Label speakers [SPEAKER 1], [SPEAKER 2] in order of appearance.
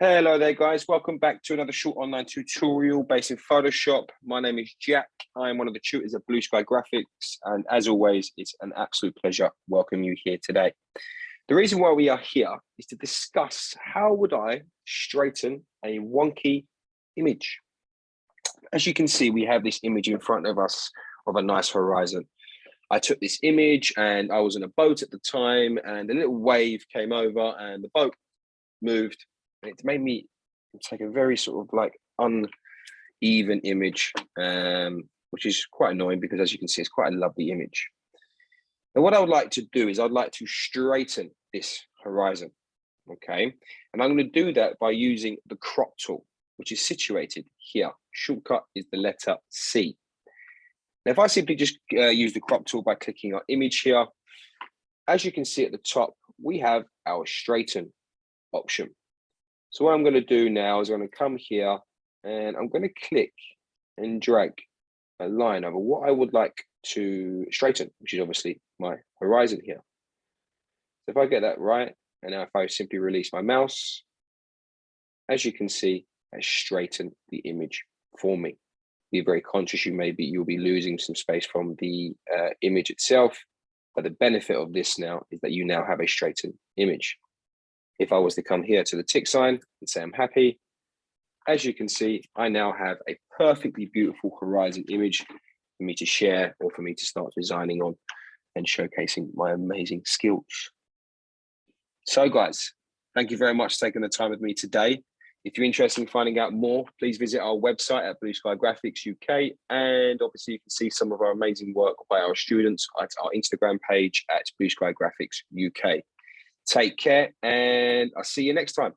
[SPEAKER 1] Hello there guys, welcome back to another short online tutorial based in Photoshop. My name is Jack. I am one of the tutors at Blue Sky Graphics, and as always, it's an absolute pleasure welcoming you here today. The reason why we are here is to discuss how would I straighten a wonky image. As you can see, we have this image in front of us of a nice horizon. I took this image and I was in a boat at the time, and a little wave came over and the boat moved. And it made me take a very sort of like uneven image, which is quite annoying because, as you can see, it's quite a lovely image. And what I would like to do is I'd like to straighten this horizon, okay? And I'm going to do that by using the crop tool, which is situated here. Shortcut is the letter C. Now, if I simply just use the crop tool by clicking our image here, as you can see at the top, we have our straighten option. So what I'm going to do now is I'm going to come here and I'm going to click and drag a line over what I would like to straighten, which is obviously my horizon here. So if I get that right, and now if I simply release my mouse, as you can see, I straighten the image for me. Be very conscious you'll be losing some space from the image itself, but the benefit of this now is that you now have a straightened image. If I was to come here to the tick sign and say I'm happy, as you can see, I now have a perfectly beautiful horizon image for me to share or for me to start designing on and showcasing my amazing skills. So guys, thank you very much for taking the time with me today. If you're interested in finding out more, please visit our website at Blue Sky Graphics UK. And obviously you can see some of our amazing work by our students at our Instagram page at Blue Sky Graphics UK. Take care, and I'll see you next time.